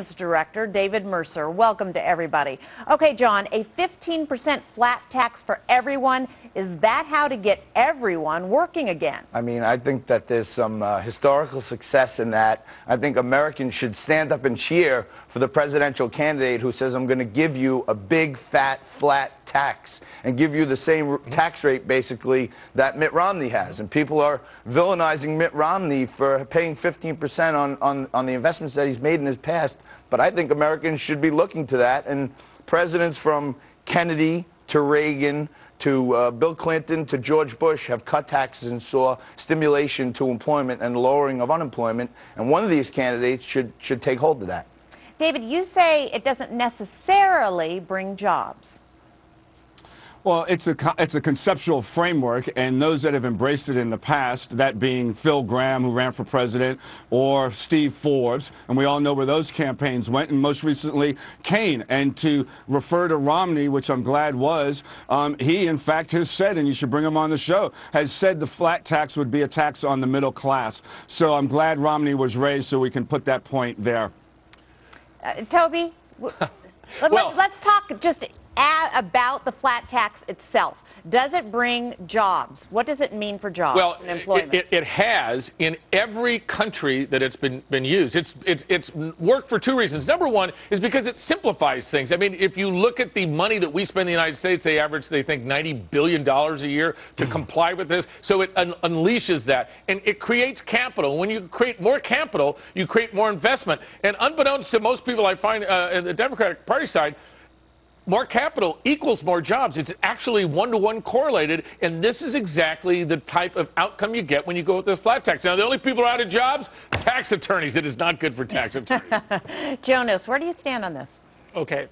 Director David Mercer. Welcome to everybody. Okay, John, a 15% flat tax for everyone. Is that how to get everyone working again? I mean, I think that there's some historical success in that. I think Americans should stand up and cheer for the presidential candidate who says, I'm going to give you a big, fat, flat tax and give you the same tax rate, basically, that Mitt Romney has. And people are villainizing Mitt Romney for paying 15% on the investments that he's made in his past. But I think Americans should be looking to that. And presidents from Kennedy to Reagan to Bill Clinton to George Bush have cut taxes and saw stimulation to employment and lowering of unemployment. And one of these candidates should take hold of that. David, you say it doesn't necessarily bring jobs. Well, it's a conceptual framework, and those that have embraced it in the past, that being Phil Gramm, who ran for president, or Steve Forbes, and we all know where those campaigns went, and most recently Kaine. And to refer to Romney, which I'm glad was, he in fact has said, and you should bring him on the show, has said the flat tax would be a tax on the middle class. So I'm glad Romney was raised so we can put that point there. Toby, let's talk just about the flat tax itself. Does it bring jobs? What does it mean for jobs and employment? It has in every country that it's been used. It's worked for two reasons. Number one is because it simplifies things. I mean, if you look at the money that we spend in the United States, they think $90 billion a year to comply with this. So it unleashes that, and it creates capital. When you create more capital, you create more investment. And unbeknownst to most people, I find in the Democratic Party side, more capital equals more jobs. It's actually one-to-one correlated, and this is exactly the type of outcome you get when you go with this flat tax. Now, the only people who are out of jobs, tax attorneys. It is not good for tax attorneys. Jonas, where do you stand on this? Okay.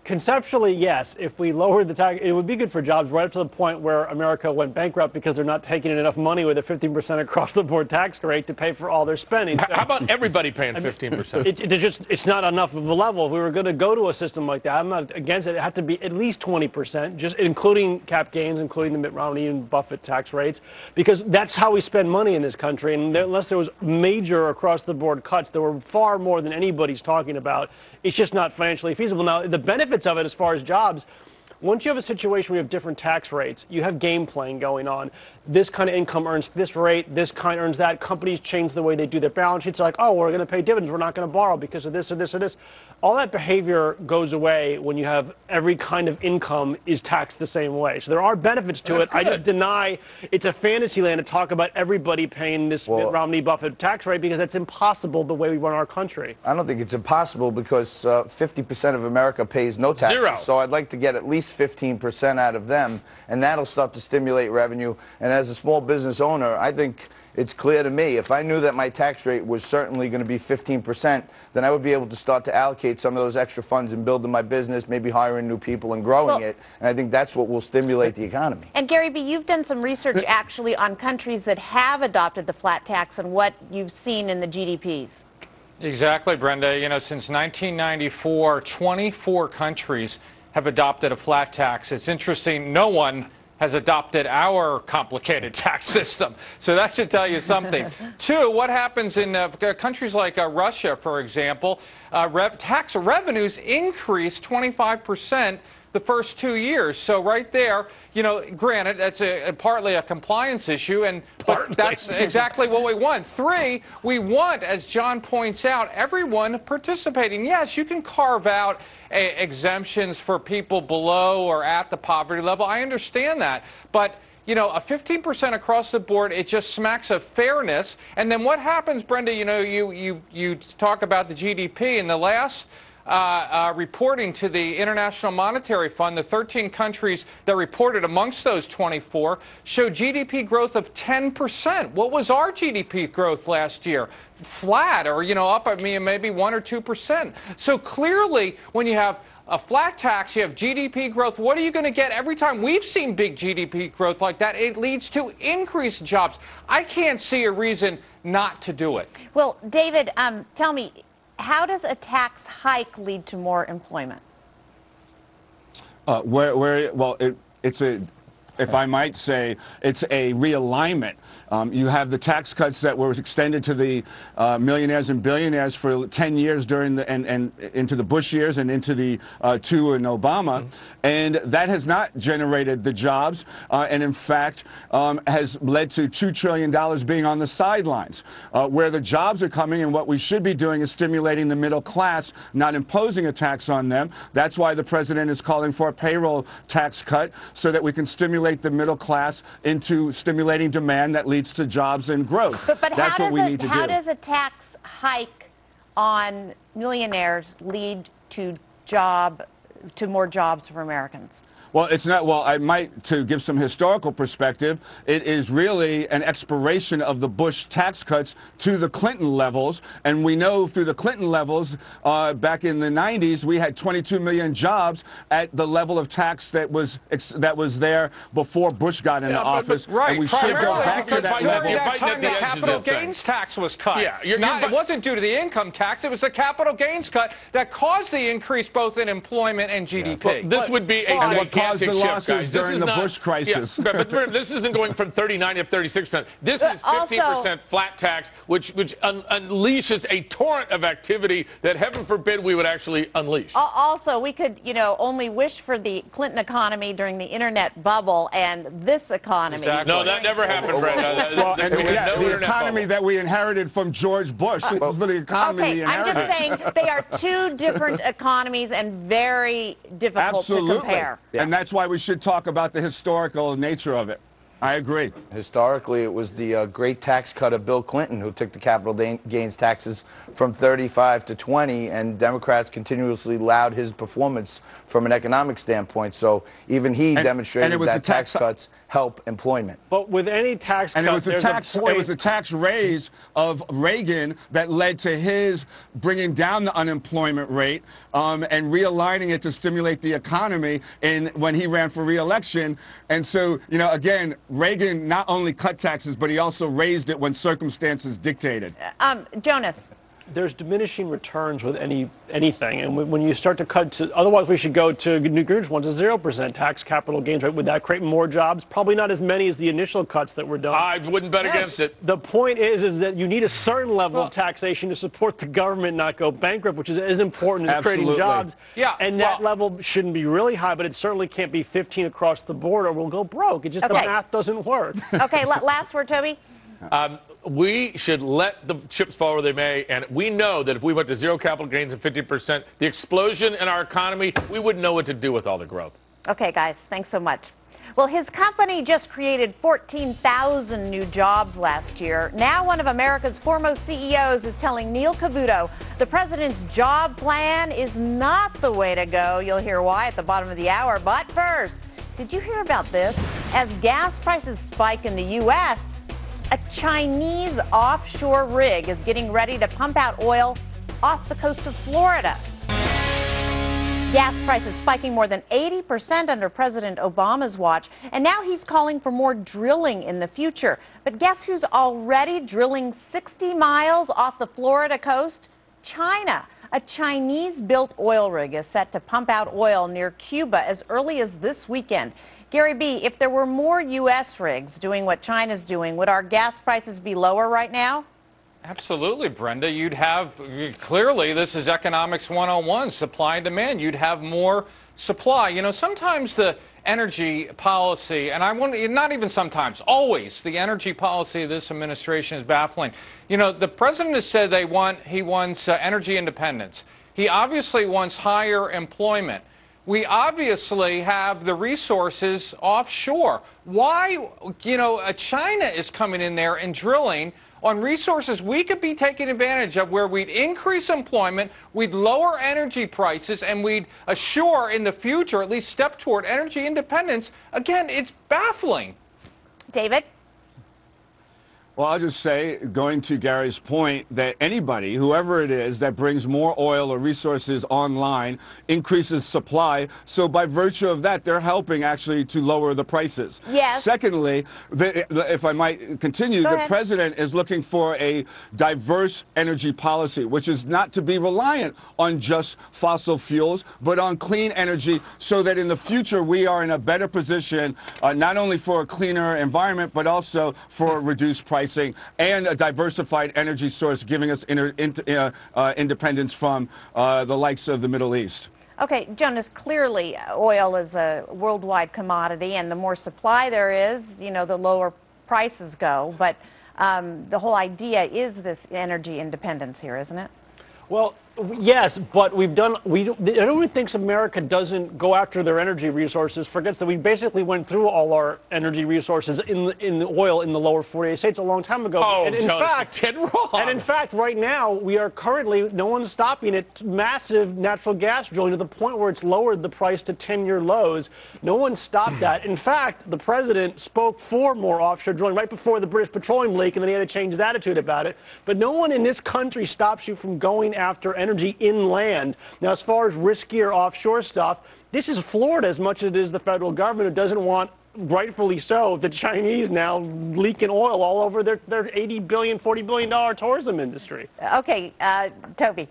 Conceptually, yes. If we lowered the tax, it would be good for jobs right up to the point where America went bankrupt because they're not taking in enough money with a 15% across-the-board tax rate to pay for all their spending. So, how about everybody paying 15%? It's not enough of a level. If we were going to go to a system like that, I'm not against it. It had to be at least 20%, just including cap gains, including the Mitt Romney and Buffett tax rates, because that's how we spend money in this country. And unless there was major across-the-board cuts, there were far more than anybody's talking about. It's just not financially feasible. Now, the benefits of it as far as jobs, once you have a situation where you have different tax rates, you have game playing going on. This kind of income earns this rate, this kind earns that. Companies change the way they do their balance sheets. Like, oh, we're going to pay dividends, we're not going to borrow because of this or this or this. All that behavior goes away when you have every kind of income is taxed the same way. So there are benefits to it. I just deny it's a fantasy land to talk about everybody paying this Mitt Romney Buffett tax rate because that's impossible the way we run our country. I don't think it's impossible because 50% of America pays no taxes. Zero. So I'd like to get at least 15% out of them, and that'll start to stimulate revenue. And as a small business owner, I think it's clear to me, if I knew that my tax rate was certainly going to be 15%, then I would be able to start to allocate some of those extra funds and building my business, maybe hiring new people and growing it. And I think that's what will stimulate the economy. And Gary B., you've done some research actually on countries that have adopted the flat tax and what you've seen in the GDPs. Exactly, Brenda. You know, since 1994, 24 countries have adopted a flat tax. It's interesting, no one has adopted our complicated tax system. So that should tell you something. Two, what happens in countries like Russia, for example, tax revenues increase 25% the first 2 years. So right there, you know, granted, that's partly a compliance issue, but that's exactly what we want. Three, we want, as John points out, everyone participating. Yes, you can carve out exemptions for people below or at the poverty level. I understand that. But you know, a 15% across the board, it just smacks of fairness. And then what happens, Brenda, you know, you talk about the GDP. In the last reporting to the International Monetary Fund, the 13 countries that reported amongst those 24 showed GDP growth of 10%. What was our GDP growth last year? Flat, or, you know, up, I mean, maybe 1 or 2%. So clearly, when you have a flat tax, you have GDP growth. What are you going to get every time we've seen big GDP growth like that? It leads to increased jobs. I can't see a reason not to do it. Well, David, tell me, how does a tax hike lead to more employment? Well, it's a if I might say. It's a realignment. You have the tax cuts that were extended to the millionaires and billionaires for 10 years during the and into the Bush years and into the 2 in Obama, and that has not generated the jobs, and in fact has led to $2 trillion being on the sidelines. Where the jobs are coming, and what we should be doing is stimulating the middle class, not imposing a tax on them. That's why the president is calling for a payroll tax cut, so that we can stimulate the middle class into stimulating demand that leads to jobs and growth. But that's what we need to do. How does a tax hike on millionaires lead to more jobs for Americans? Well, it's not. Well, I might, to give some historical perspective, it is really an expiration of the Bush tax cuts to the Clinton levels. And we know through the Clinton levels, back in the 90s, we had 22 million jobs at the level of tax that was there before Bush got into office. Right. And we should go back to that level. During that time, the capital gains tax was cut. Yeah, it wasn't due to the income tax. It was the capital gains cut that caused the increase both in employment and GDP. Well, this would be a gigantic the shift, losses guys. during the Bush crisis. Yeah, but this isn't going from 39 to 36%. This is 50% flat tax, which unleashes a torrent of activity that, heaven forbid, we would actually unleash. Also, we could, only wish for the Clinton economy during the internet bubble and this economy. Exactly. No, that never happened, Brenda. Well, the economy that we inherited from George Bush. It was the economy we inherited. I'm just saying they are two different economies and very difficult to compare. Yeah. And that's why we should talk about the historical nature of it. I agree. Historically, it was the great tax cut of Bill Clinton who took the capital gains taxes from 35 to 20, and Democrats continuously laud his performance from an economic standpoint. So even he demonstrated that tax cuts help employment. But with any tax cut, it was a tax raise of Reagan that led to his bringing down the unemployment rate and realigning it to stimulate the economy when he ran for re-election. And so, again, Reagan not only cut taxes, but he also raised it when circumstances dictated. Jonas. There's diminishing returns with anything, and when you start to cut otherwise we should go to New Greenwich one's a 0% tax capital gains rate. Would that create more jobs? Probably not as many as the initial cuts that were done. I wouldn't bet against it. The point is that you need a certain level of taxation to support the government not go bankrupt, which is as important as creating jobs. Yeah, and that level shouldn't be really high, but it certainly can't be 15 across the board or we'll go broke. It just the math doesn't work. Okay, last word, Toby. We should let the chips fall where they may, and we know that if we went to zero capital gains and 50%, the explosion in our economy, we wouldn't know what to do with all the growth. Okay, guys, thanks so much. Well, his company just created 14,000 new jobs last year. Now one of America's foremost CEOs is telling Neil Cavuto the president's job plan is not the way to go. You'll hear why at the bottom of the hour. But first, did you hear about this? As gas prices spike in the U.S., a Chinese offshore rig is getting ready to pump out oil off the coast of Florida. Gas prices spiking more than 80% under President Obama's watch, and now he's calling for more drilling in the future. But guess who's already drilling 60 miles off the Florida coast? China. A Chinese-built oil rig is set to pump out oil near Cuba as early as this weekend. Gary B., if there were more U.S. rigs doing what China's doing, would our gas prices be lower right now? Absolutely, Brenda. You'd have, clearly, this is economics 101, supply and demand. You'd have more supply. Sometimes the energy policy, and not even sometimes, always, the energy policy of this administration is baffling. The president has said he wants energy independence. He obviously wants higher employment. We obviously have the resources offshore. Why, China is coming in there and drilling on resources we could be taking advantage of, where we'd increase employment, we'd lower energy prices, and we'd assure in the future at least step toward energy independence. Again, it's baffling. David? Well, I'll just say, going to Gary's point, that anybody, whoever it is, that brings more oil or resources online increases supply. So by virtue of that, they're helping actually to lower the prices. Yes. Secondly, if I might continue, the president is looking for a diverse energy policy, which is not to be reliant on just fossil fuels, but on clean energy, so that in the future we are in a better position, not only for a cleaner environment, but also for reduced prices. And a diversified energy source, giving us independence from the likes of the Middle East. Okay, Jonas, clearly oil is a worldwide commodity, and the more supply there is, you know, the lower prices go. But the whole idea is this energy independence here, isn't it? Well, yes, but I don't think America doesn't go after their energy resources, forgets that we basically went through all our energy resources in the oil in the lower 48 states a long time ago. Oh, and in fact, right now, we are currently, no one's stopping it, massive natural gas drilling to the point where it's lowered the price to 10-year lows. No one stopped that. In fact, the president spoke for more offshore drilling right before the British petroleum leak, and then he had to change his attitude about it. But no one in this country stops you from going after energy inland. Now, as far as riskier offshore stuff, this is Florida as much as it is the federal government who doesn't want, rightfully so, the Chinese now leaking oil all over their $80 billion, $40 billion tourism industry. Okay, Toby.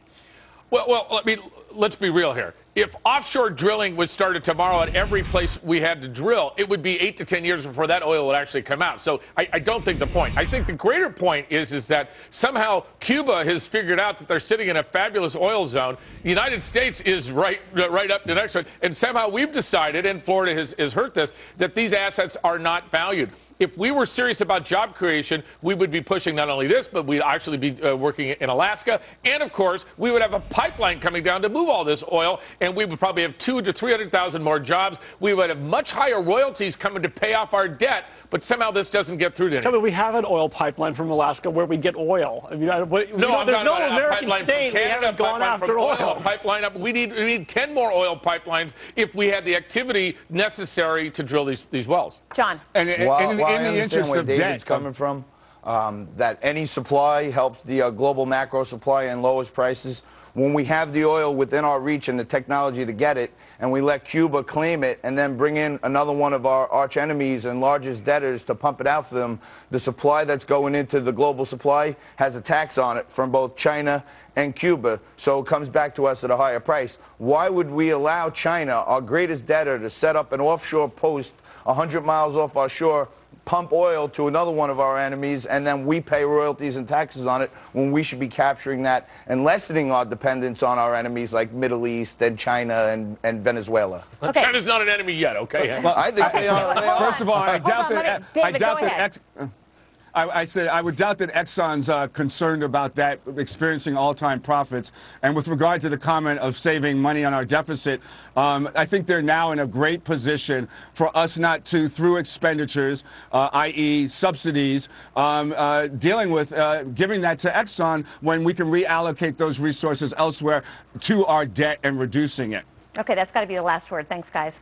Well, I mean, let's be real here. If offshore drilling was started tomorrow at every place we had to drill, it would be 8 to 10 years before that oil would actually come out. So I don't think the point. I think the greater point is that somehow Cuba has figured out that they're sitting in a fabulous oil zone. The United States is right up the next one. And somehow we've decided, and Florida has hurt this, that these assets are not valued. If we were serious about job creation, we would be pushing not only this, but we'd actually be working in Alaska. And, of course, we would have a pipeline coming down to move all this oil, and we would probably have 200,000 to 300,000 more jobs. We would have much higher royalties coming to pay off our debt, but somehow this doesn't get through to anyone. Tell me, we have an oil pipeline from Alaska where we get oil. I mean, there's no American state we haven't gone after oil. Pipeline up. We need 10 more oil pipelines if we had the activity necessary to drill these wells. John. I understand where David's coming from, that any supply helps the global macro supply and lowers prices. When we have the oil within our reach and the technology to get it, and we let Cuba claim it and then bring in another one of our arch enemies and largest debtors to pump it out for them, the supply that's going into the global supply has a tax on it from both China and Cuba, so it comes back to us at a higher price. Why would we allow China, our greatest debtor, to set up an offshore post 100 miles off our shore, pump oil to another one of our enemies, and then we pay royalties and taxes on it when we should be capturing that and lessening our dependence on our enemies like Middle East and China and Venezuela? Okay. China's not an enemy yet, okay? Well, I think they are. First of all, I doubt that. I said I would doubt that Exxon's concerned about that, experiencing all-time profits. And with regard to the comment of saving money on our deficit, I think they're now in a great position for us not to, through expenditures, i.e. subsidies, dealing with giving that to Exxon when we can reallocate those resources elsewhere to our debt and reducing it. Okay, that's got to be the last word. Thanks, guys.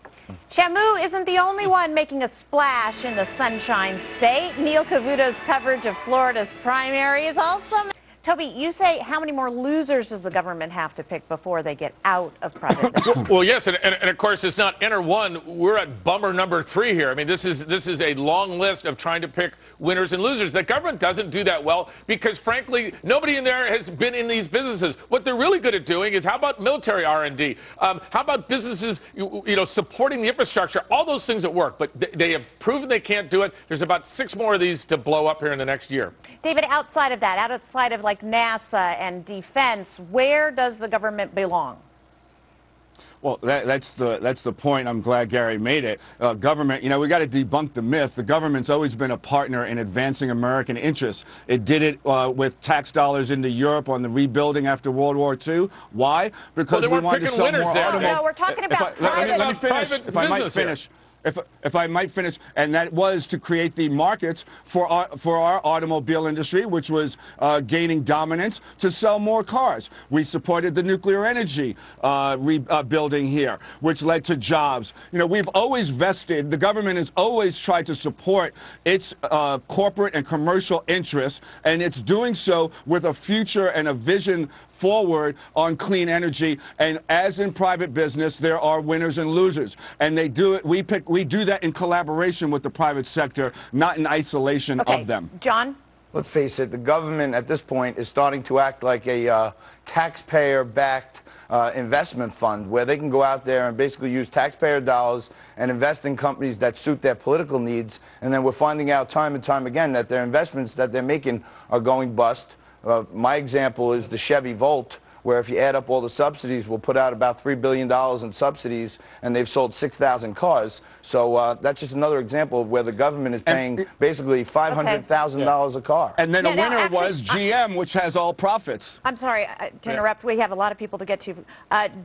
Shamu isn't the only one making a splash in the Sunshine State. Neil Cavuto's coverage of Florida's primary is also... Toby, you say how many more losers does the government have to pick before they get out of private business? Well, yes, and of course, it's not enter one. We're at bummer number 3 here. I mean, this is a long list of trying to pick winners and losers. The government doesn't do that well because, frankly, nobody in there has been in these businesses. What they're really good at doing is how about military R&D? How about businesses, supporting the infrastructure? All those things that work, but they have proven they can't do it. There's about 6 more of these to blow up here in the next year. David, outside of that, outside of like NASA and defense, where does the government belong? Well, that's the point. I'm glad Gary made it. Government, we got to debunk the myth. The government's always been a partner in advancing American interests. It did it with tax dollars into Europe on the rebuilding after World War II. Why? Because we wanted to sell more automobiles. No, we're talking about let me finish. If I might finish. if I might finish, and that was to create the markets for our automobile industry, which was gaining dominance, to sell more cars. We supported the nuclear energy rebuilding here, which led to jobs. You know, we've always vested, the government has always tried to support its corporate and commercial interests, and it's doing so with a future and a vision forward on clean energy. And as in private business, there are winners and losers, and they do it. We do that in collaboration with the private sector, not in isolation of them. John? Let's face it, the government at this point is starting to act like a taxpayer-backed investment fund where they can go out there and basically use taxpayer dollars and invest in companies that suit their political needs. And then we're finding out time and time again that their investments that they're making are going bust. My example is the Chevy Volt, where if you add up all the subsidies, we'll put out about $3 billion in subsidies, and they've sold 6,000 cars. So that's just another example of where the government is paying basically $500,000 a car. And then the winner was GM, which has all profits. I'm sorry to interrupt. We have a lot of people to get to.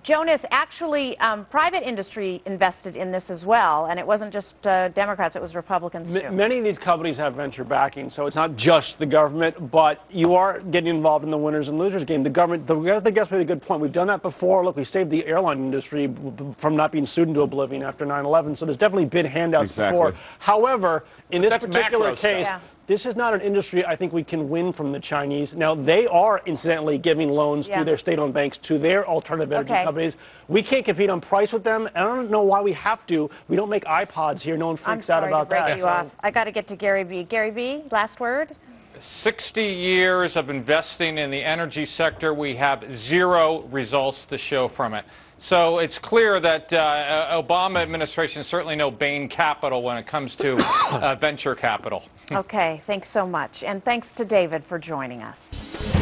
Jonas, actually, private industry invested in this as well, and it wasn't just Democrats, it was Republicans too. Many of these companies have venture backing, so it's not just the government, but you are getting involved in the winners and losers game. The government, I think that's made a good point. We've done that before. Look, we saved the airline industry from not being sued into oblivion after 9/11, so there's definitely been handouts before. However, in this particular case, this is not an industry I think we can win from the Chinese. Now, they are incidentally giving loans through their state-owned banks to their alternative energy companies. We can't compete on price with them, and I don't know why we have to. We don't make iPods here. No one freaks out about that. I'm sorry to break you off. I got to get to Gary V. Gary V., last word? 60 years of investing in the energy sector, we have zero results to show from it. So it's clear that Obama administration is certainly no Bain capital when it comes to venture capital. Okay, thanks so much. And thanks to David for joining us.